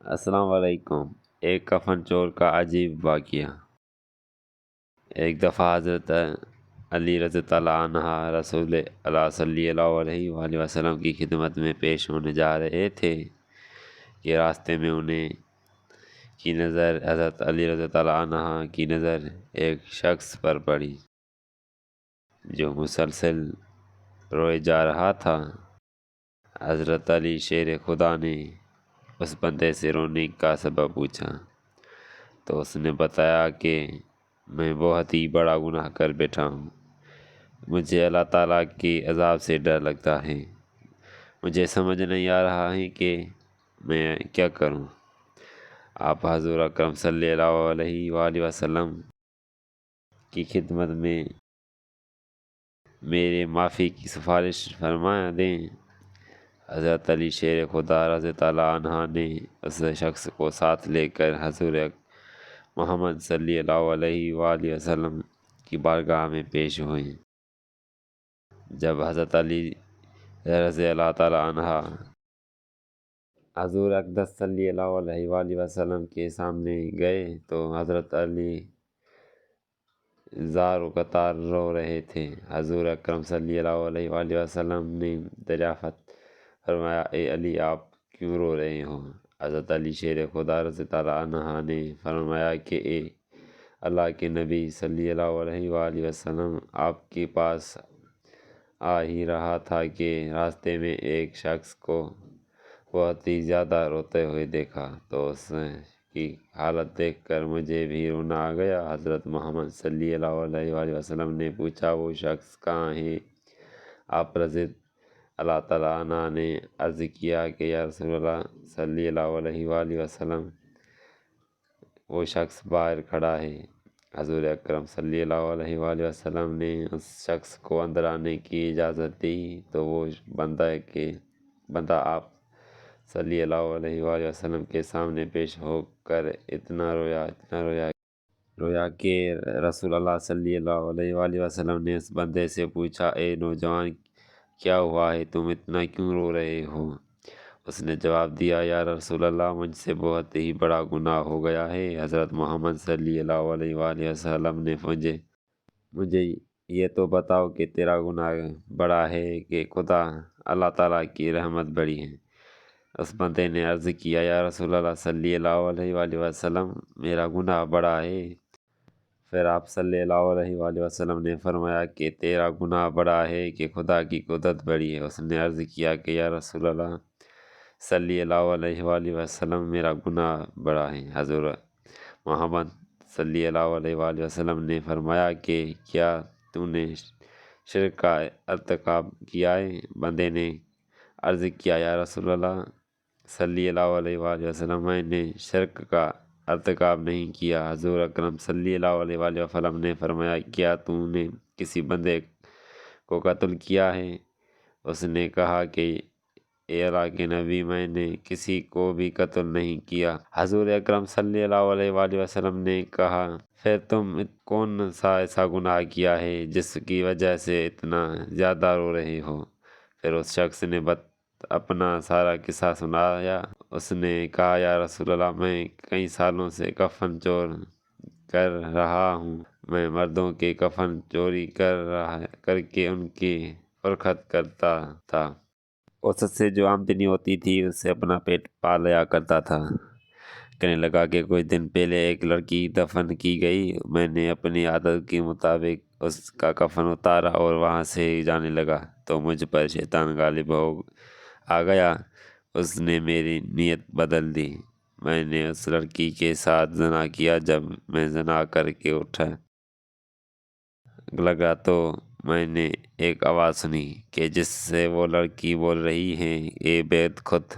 السلام علیکم۔ ایک کفن چور کا عجیب واقعہ۔ ایک دفعہ حضرت علی رضی اللہ عنہ رسول اللہ صلی اللہ علیہ وآلہ وسلم کی خدمت میں پیش ہونے جا رہے تھے کہ راستے میں انہیں کی نظر حضرت علی رضی اللہ عنہ کی نظر ایک شخص پر پڑی جو مسلسل روئے جا رہا تھا۔ حضرت علی شیر خدا نے اس بندے سے رونے کا سبب پوچھا تو اس نے بتایا کہ میں بہت ہی بڑا گناہ کر بیٹھا ہوں، مجھے اللہ تعالیٰ کے عذاب سے ڈر لگتا ہے، مجھے سمجھ نہیں آ رہا ہے کہ میں کیا کروں۔ آپ حضور اکرم صلی اللہ علیہ وآلہ وسلم کی خدمت میں میرے معافی کی سفارش فرما دیں۔ حضرت علی شیر خدا رضی اللہ عنہ نے اس شخص کو ساتھ لے کر حضور محمد صلی اللہ علیہ وآلہ وسلم کی بارگاہ میں پیش ہوئے۔ جب حضرت علی رضی اللہ تعالی عنہ حضور اقدس صلی اللہ علیہ وآلہ وسلم کے سامنے گئے تو حضرت علی زار و قطار رو رہے تھے۔ حضور اکرم صلی اللہ علیہ وآلہ وسلم نے دریافت فرمایا، اے علی آپ کیوں رو رہے ہو؟ حضرت علی شیر خدا رضی اللہ عنہ نے فرمایا کہ اے اللہ کے نبی صلی اللہ علیہ وآلہ وسلم، آپ کے پاس آ ہی رہا تھا کہ راستے میں ایک شخص کو بہت ہی زیادہ روتے ہوئے دیکھا تو اس کی حالت دیکھ کر مجھے بھی رونا آ گیا۔ حضرت محمد صلی اللہ علیہ وآلہ وسلم نے پوچھا، وہ شخص کہاں ہے؟ آپ رضی اللہ تعالیٰ عنہ نے عرض کیا کہ یا رسول اللہ صلی اللہ علیہ وآلہ وسلم، وہ شخص باہر کھڑا ہے۔ حضور اکرم صلی اللہ علیہ وآلہ وسلم نے اس شخص کو اندر آنے کی اجازت دی تو وہ بندہ آپ صلی اللہ علیہ وآلہ وسلم کے سامنے پیش ہو کر اتنا رویا کہ رسول اللہ صلی اللہ علیہ وآلہ وسلم نے اس بندے سے پوچھا، اے نوجوان کیا ہوا ہے، تم اتنا کیوں رو رہے ہو؟ اس نے جواب دیا، یا رسول اللہ مجھ سے بہت ہی بڑا گناہ ہو گیا ہے۔ حضرت محمد صلی اللہ علیہ وآلہ وسلم نے مجھے یہ تو بتاؤ کہ تیرا گناہ بڑا ہے کہ خدا اللہ تعالیٰ کی رحمت بڑی ہے؟ اس بندے نے عرض کیا، یا رسول اللہ صلی اللہ علیہ وآلہ وسلم میرا گناہ بڑا ہے۔ پھر آپ صلی اللہ علیہ وآلہ وسلم نے فرمایا کہ تیرا گناہ بڑا ہے کہ خدا کی قدرت بڑی ہے۔ اس نے عرض کیا کہ یا رسول اللہ صلی اللہ علیہ وآلہ وسلم میرا گناہ بڑا ہے۔ حضور محمد صلی اللہ علیہ وآلہ وسلم نے فرمایا کہ کیا تو نے شرک کا ارتکاب کیا ہے؟ بندے نے عرض کیا، یا رسول اللہ صلی اللہ علیہ وآلہ وسلم میں نے شرک کا ارتکاب نہیں کیا۔ حضور اکرم صلی اللہ علیہ وآلہ وسلم نے فرمایا، کیا تو نے کسی بندے کو قتل کیا ہے؟ اس نے کہا کہ اے اللہ کے نبی میں نے کسی کو بھی قتل نہیں کیا۔ حضور اکرم صلی اللہ علیہ وآلہ وسلم نے کہا، پھر تم کون سا ایسا گناہ کیا ہے جس کی وجہ سے اتنا زیادہ رو رہے ہو؟ پھر اس شخص نے اپنا سارا قصہ سنایا۔ اس نے کہا، یا رسول اللہ میں کئی سالوں سے کفن چور کر رہا ہوں، میں مردوں کے کفن چوری کر کے ان کی فروخت کرتا تھا، اس سے جو آمدنی ہوتی تھی اس سے اپنا پیٹ پالیا کرتا تھا۔ کہنے لگا کہ کچھ دن پہلے ایک لڑکی دفن کی گئی، میں نے اپنی عادت کے مطابق اس کا کفن اتارا اور وہاں سے جانے لگا تو مجھ پر شیطان غالب آ گیا، اس نے میری نیت بدل دی، میں نے اس لڑکی کے ساتھ زنا کیا۔ جب میں زنا کر کے اٹھا لگا تو میں نے ایک آواز سنی کہ جس سے وہ لڑکی بول رہی ہے، اے بے خود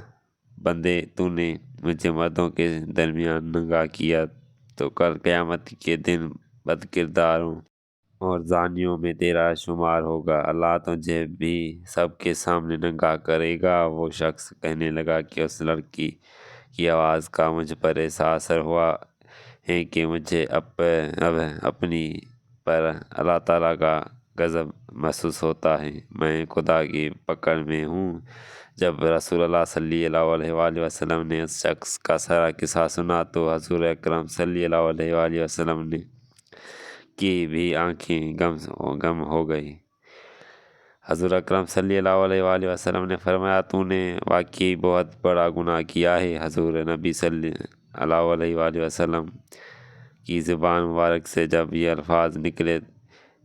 بندے، تو نے مجھے مردوں کے درمیان ننگا کیا تو کل قیامت کے دن بد کرداروں اور زانیوں میں تیرا شمار ہوگا، اللہ تجھے بھی سب کے سامنے ننگا کرے گا۔ وہ شخص کہنے لگا کہ اس لڑکی کی آواز کا مجھ پر ایسا اثر ہوا ہے کہ مجھے اب اپنی پر اللہ تعالیٰ کا غضب محسوس ہوتا ہے، میں خدا کی پکڑ میں ہوں۔ جب رسول اللہ صلی اللہ علیہ وآلہ وسلم نے اس شخص کا سارا قصہ سنا تو حضور اکرم صلی اللہ علیہ وآلہ وسلم نے کی بھی آنکھیں گم ہو گئی۔ حضور اکرم صلی اللہ علیہ وآلہ وسلم نے فرمایا تو نے واقعی بہت بڑا گناہ کیا ہے۔ حضور نبی صلی اللہ علیہ وآلہ وسلم کی زبان مبارک سے جب یہ الفاظ نکلے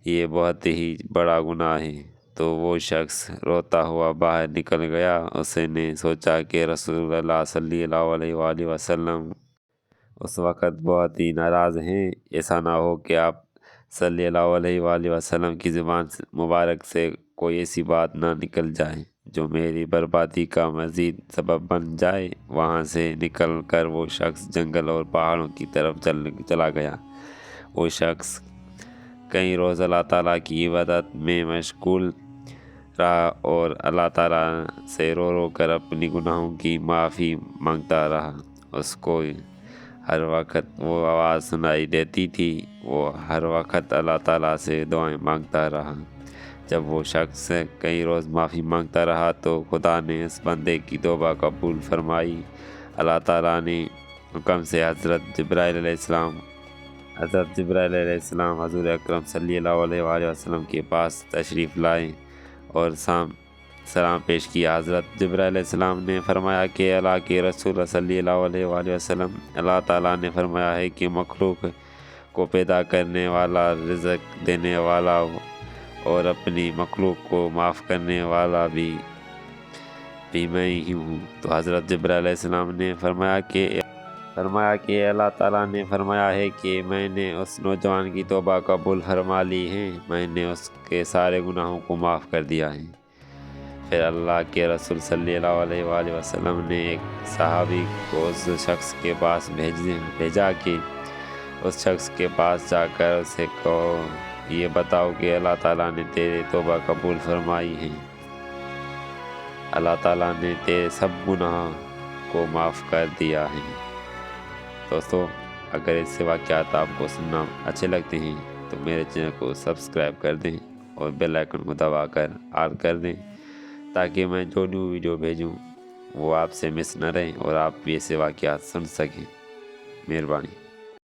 یہ بہت ہی بڑا گناہ ہے تو وہ شخص روتا ہوا باہر نکل گیا۔ اس نے سوچا کہ رسول اللہ صلی اللہ علیہ وآلہ وسلم اس وقت بہت ہی ناراض ہیں، ایسا نہ ہو کہ آپ صلی اللہ علیہ وآلہ وسلم کی زبان مبارک سے کوئی ایسی بات نہ نکل جائے جو میری بربادی کا مزید سبب بن جائے۔ وہاں سے نکل کر وہ شخص جنگل اور پہاڑوں کی طرف چلا گیا۔ وہ شخص کئی روز اللہ تعالیٰ کی عبادت میں مشغول رہا اور اللہ تعالیٰ سے رو رو کر اپنی گناہوں کی معافی مانگتا رہا۔ اس کو ہر وقت وہ آواز سنائی دیتی تھی، وہ ہر وقت اللہ تعالیٰ سے دعائیں مانگتا رہا۔ جب وہ شخص کئی روز معافی مانگتا رہا تو خدا نے اس بندے کی توبہ قبول فرمائی۔ اللہ تعالیٰ نے حکم سے حضرت جبرائیل علیہ السلام حضور اکرم صلی اللہ علیہ وآلہ وسلم کے پاس تشریف لائے اور سلام پیش کیا۔ حضرت جبرائیل علیہ السلام نے فرمایا کہ اللہ کے رسول صلی اللہ علیہ وآلہ وسلم، اللہ تعالیٰ نے فرمایا ہے کہ مخلوق کو پیدا کرنے والا، رزق دینے والا اور اپنی مخلوق کو معاف کرنے والا بھی میں ہی ہوں۔ تو حضرت جبرائیل علیہ السلام نے فرمایا کہ اللہ تعالیٰ نے فرمایا ہے کہ میں نے اس نوجوان کی توبہ قبول فرما لی ہے، میں نے اس کے سارے گناہوں کو معاف کر دیا ہے۔ پھر اللہ کے رسول صلی اللہ علیہ وآلہ وسلم نے ایک صحابی کو اس شخص کے پاس بھیجا کہ اس شخص کے پاس جا کر اسے کہو یہ بتاؤ کہ اللہ تعالیٰ نے تیری توبہ قبول فرمائی ہے، اللہ تعالیٰ نے تیرے سب گناہ کو معاف کر دیا ہے۔ دوستو، اگر ایسے واقعات آپ کو سننا اچھے لگتے ہیں تو میرے چینل کو سبسکرائب کر دیں اور بیل آئیکن کو دبا کر آل کر دیں تاکہ میں جو نیو ویڈیو بھیجوں وہ آپ سے مس نہ رہیں اور آپ بھی ایسے واقعات سن سکیں۔ مہربانی۔